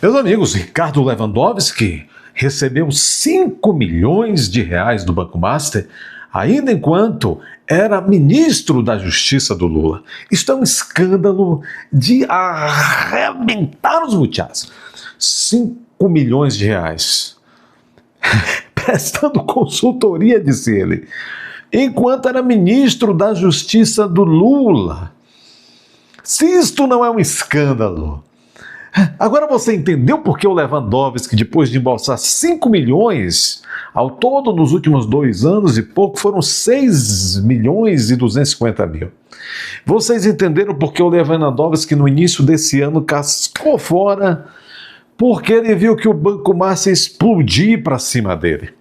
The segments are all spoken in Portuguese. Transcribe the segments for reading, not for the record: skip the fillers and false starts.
Meus amigos, Ricardo Lewandowski recebeu 5 milhões de reais do Banco Master ainda enquanto era ministro da Justiça do Lula. Isto é um escândalo de arrebentar os butiás. 5 milhões de reais. Prestando consultoria, disse ele, enquanto era ministro da Justiça do Lula. Se isto não é um escândalo. Agora você entendeu por que o Lewandowski, depois de embolsar 5 milhões, ao todo nos últimos 2 anos e pouco, foram 6 milhões e 250 mil. Vocês entenderam por que o Lewandowski no início desse ano cascou fora, porque ele viu que o Banco Master explodir para cima dele.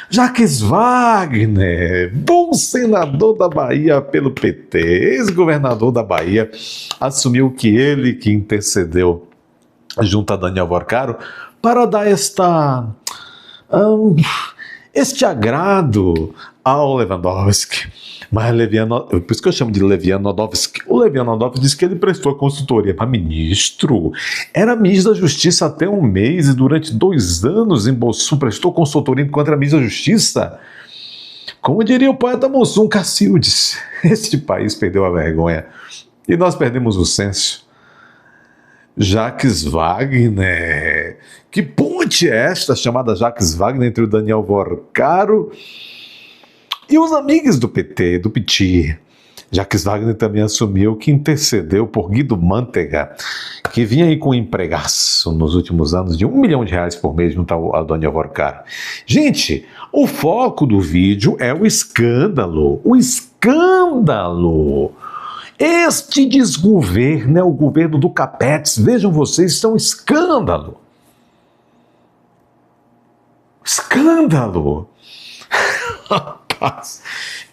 Jacques Wagner, bom senador da Bahia pelo PT, ex-governador da Bahia, assumiu que ele que intercedeu junto a Daniel Vorcaro para dar este agrado ao Lewandowski. Mas por isso que eu chamo de Levianodowski. O Levianodowski disse que ele prestou consultoria para ministro. Era ministro da Justiça até 1 mês e durante 2 anos prestou consultoria enquanto era ministro da Justiça. Como diria o poeta Mussum Cacildes, este país perdeu a vergonha e nós perdemos o senso. Jacques Wagner. Que ponte é esta chamada Jacques Wagner entre o Daniel Vorcaro e os amigos do PT, do PT? Jacques Wagner também assumiu que intercedeu por Guido Mantega, que vinha aí com um empregaço nos últimos anos de R$1 milhão por mês junto ao Daniel Vorcaro. Gente, o foco do vídeo é o escândalo. O escândalo! Este desgoverno é o governo do Capetes. Vejam vocês, isso é um escândalo. Escândalo. Rapaz,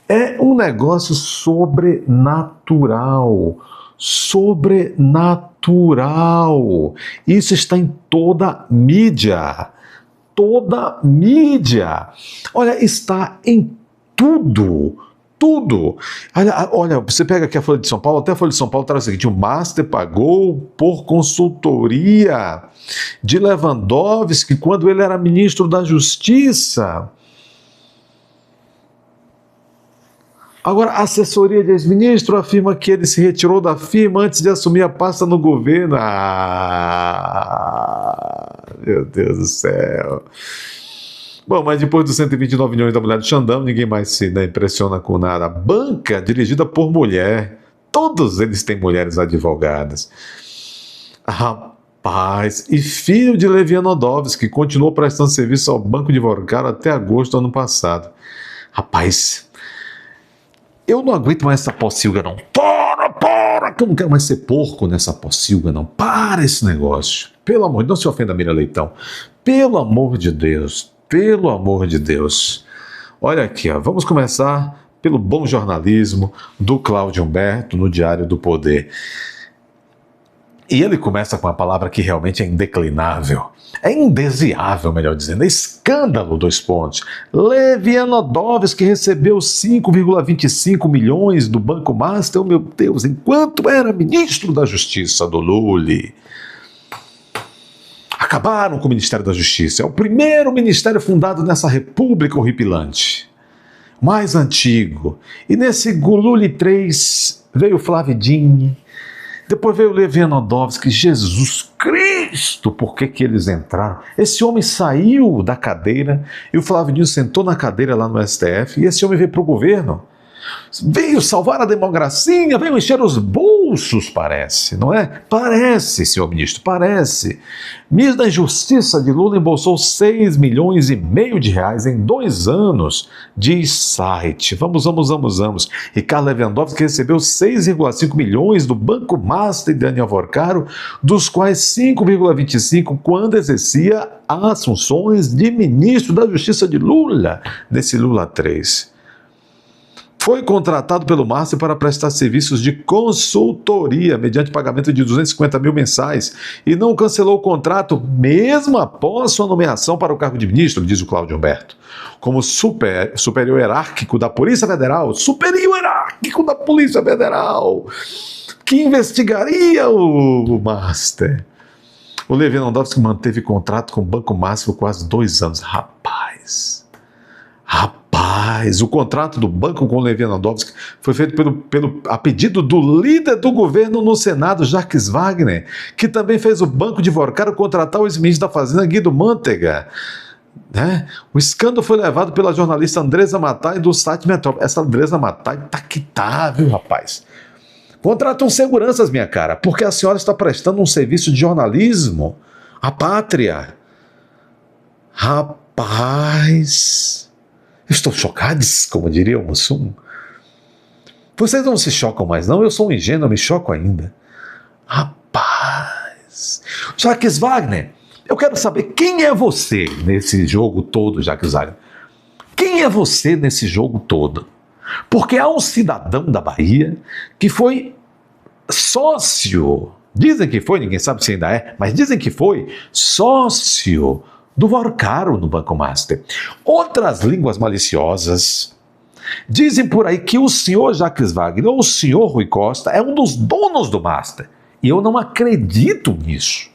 é um negócio sobrenatural. Sobrenatural. Isso está em toda mídia. Toda mídia. Olha, está em tudo. Tudo. Olha, você pega aqui a Folha de São Paulo, até a Folha de São Paulo traz o seguinte: o Master pagou por consultoria de Lewandowski quando ele era ministro da Justiça. Agora, a assessoria de ex-ministro afirma que ele se retirou da firma antes de assumir a pasta no governo. Meu Deus do céu. Bom, mas depois dos 129 milhões da mulher do Xandão, ninguém mais se impressiona com nada. A banca dirigida por mulher. Todos eles têm mulheres advogadas. Rapaz, e filho de Levianodowski, que continuou prestando serviço ao Banco de Vorcaro até agosto do ano passado. Rapaz, eu não aguento mais essa pocilga, não. Para, que eu não quero mais ser porco nessa pocilga, não. Para esse negócio. Pelo amor de Deus, não se ofenda a Miriam Leitão. Pelo amor de Deus. Pelo amor de Deus. Olha aqui, ó, vamos começar pelo bom jornalismo do Cláudio Humberto no Diário do Poder. E ele começa com uma palavra que realmente é indeclinável. É indesiável, melhor dizendo. É escândalo, 2 pontos. Levianodowski recebeu 5,25 milhões do Banco Master, meu Deus, enquanto era ministro da Justiça do Lula. Acabaram com o Ministério da Justiça. É o primeiro ministério fundado nessa república horripilante. Mais antigo. E nesse Gululi 3 veio o Flávio Dini. Depois veio o Levianodowski. Jesus Cristo, por que eles entraram? Esse homem saiu da cadeira e o Flávio Dini sentou na cadeira lá no STF e esse homem veio para o governo. Veio salvar a democracia, veio encher os bolsos, parece, não é? Parece, senhor ministro, parece. Ministro da Justiça de Lula embolsou 6,5 milhões de reais em 2 anos, diz site. Vamos. Ricardo Lewandowski recebeu 6,5 milhões do Banco Master de Daniel Vorcaro, dos quais 5,25 quando exercia as funções de ministro da Justiça de Lula, nesse Lula 3. Foi contratado pelo Master para prestar serviços de consultoria, mediante pagamento de 250 mil mensais, e não cancelou o contrato, mesmo após sua nomeação para o cargo de ministro, diz o Cláudio Humberto. Como superior hierárquico da Polícia Federal, que investigaria o Master. O Lewandowski manteve contrato com o Banco Master por quase 2 anos. Rapaz, o contrato do banco com o Lewandowski foi feito a pedido do líder do governo no Senado, Jacques Wagner, que também fez o Banco de Vorcaro contratar o ex-ministro da Fazenda, Guido Mantega. Né? O escândalo foi levado pela jornalista Andresa Matai do site Metrópole. Essa Andresa Matai tá que tá, viu, rapaz? Contratam seguranças, minha cara, porque a senhora está prestando um serviço de jornalismo à pátria. Rapaz, estou chocado, como diria o Mussum. Vocês não se chocam mais, não? Eu sou um ingênuo, me choco ainda. Rapaz, Jacques Wagner, eu quero saber quem é você nesse jogo todo, Jacques Wagner. Quem é você nesse jogo todo? Porque há um cidadão da Bahia que foi sócio, dizem que foi, ninguém sabe se ainda é, mas dizem que foi sócio do Vorcaro no Banco Master. Outras línguas maliciosas dizem por aí que o senhor Jacques Wagner ou o senhor Rui Costa é um dos donos do Master. E eu não acredito nisso.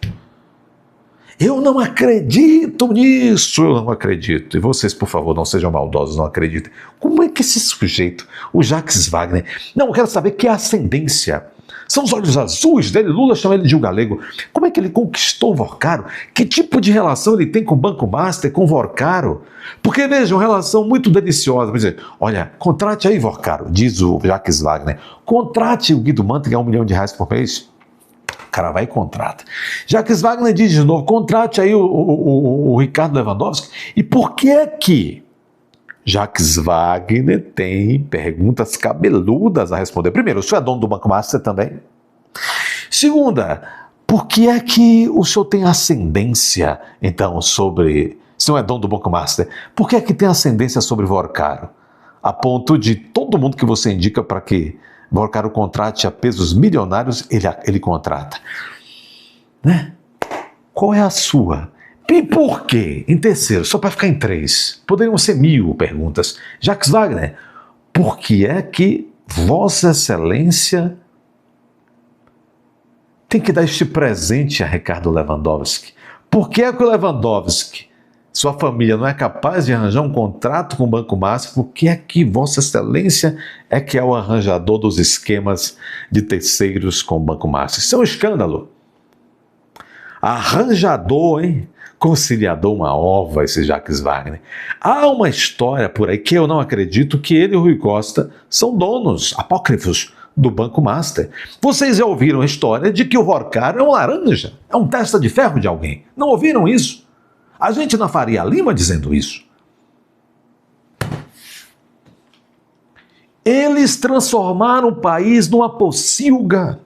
Eu não acredito nisso, eu não acredito. E vocês, por favor, não sejam maldosos, não acreditem. Como é que esse sujeito, o Jacques Wagner... Não, eu quero saber que ascendência. São os olhos azuis dele, Lula chama ele de um galego. Como é que ele conquistou o Vorcaro? Que tipo de relação ele tem com o Banco Master, com o Vorcaro? Porque, vejam, uma relação muito deliciosa. Por exemplo, olha, contrate aí, Vorcaro, diz o Jacques Wagner. Contrate o Guido Mantega R$1 milhão por mês. O cara vai e contrata. Jacques Wagner diz de novo, contrate aí o Ricardo Lewandowski. E por que é que Jacques Wagner tem perguntas cabeludas a responder? Primeiro, o senhor é dono do Banco Master também? Segunda, por que é que o senhor tem ascendência, então, sobre... Se não é dono do Banco Master, por que é que tem ascendência sobre Vorcaro? A ponto de todo mundo que você indica para que Vorcaro contrate a pesos milionários, ele contrata. Né? Qual é a sua? E por quê? Em terceiro, só para ficar em 3, poderiam ser 1000 perguntas. Jacques Wagner, por que é que Vossa Excelência tem que dar este presente a Ricardo Lewandowski? Por que é que o Lewandowski, sua família, não é capaz de arranjar um contrato com o Banco Master? Por que é que Vossa Excelência é que é o arranjador dos esquemas de terceiros com o Banco Master? Isso é um escândalo. Arranjador, hein? Conciliador, uma ova, esse Jacques Wagner. Há uma história por aí que eu não acredito que ele e o Rui Costa são donos apócrifos do Banco Master. Vocês já ouviram a história de que o Vorcaro é um laranja, é um testa de ferro de alguém. Não ouviram isso? A gente na Faria Lima dizendo isso. Eles transformaram o país numa pocilga.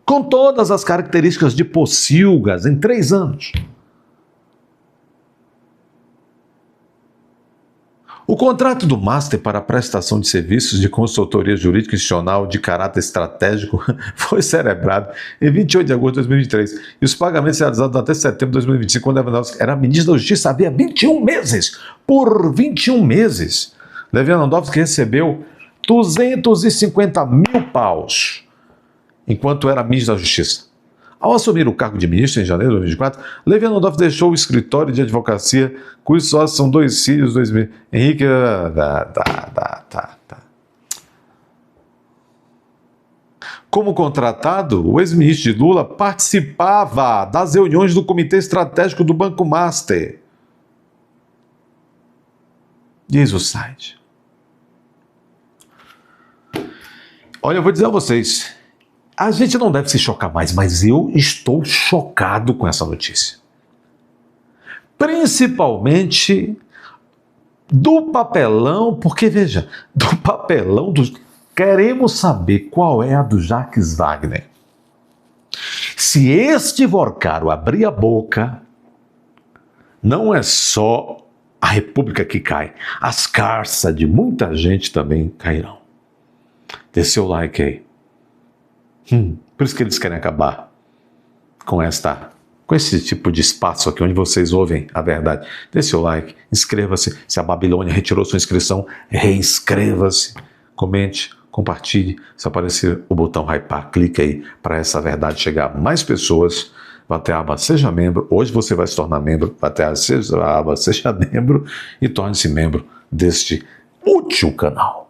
Com todas as características de pocilgas em 3 anos. O contrato do Master para a prestação de serviços de consultoria jurídica institucional de caráter estratégico foi celebrado em 28 de agosto de 2023 e os pagamentos realizados até setembro de 2025, quando Lewandowski era ministro da Justiça, havia 21 meses. Por 21 meses, Lewandowski recebeu 250 mil paus, enquanto era ministro da Justiça. Ao assumir o cargo de ministro em janeiro de 2024, Lewandowski deixou o escritório de advocacia, cujos sócios são 2 filhos, 2 mil. Henrique... Como contratado, o ex-ministro de Lula participava das reuniões do Comitê Estratégico do Banco Master. Diz o site. Olha, eu vou dizer a vocês... A gente não deve se chocar mais, mas eu estou chocado com essa notícia. Principalmente do papelão, porque veja, do papelão dos... Queremos saber qual é a do Jacques Wagner. Se este Vorcaro abrir a boca, não é só a República que cai, as carças de muita gente também cairão. Dê seu like aí. Por isso que eles querem acabar com esse tipo de espaço aqui onde vocês ouvem a verdade. Dê seu like, inscreva-se. Se a Babilônia retirou sua inscrição, reinscreva-se. Comente, compartilhe. Se aparecer o botão hypar, clique aí para essa verdade chegar a mais pessoas. Vá até a aba Seja Membro. Hoje você vai se tornar membro. Vá até a aba Seja Membro e torne-se membro deste útil canal.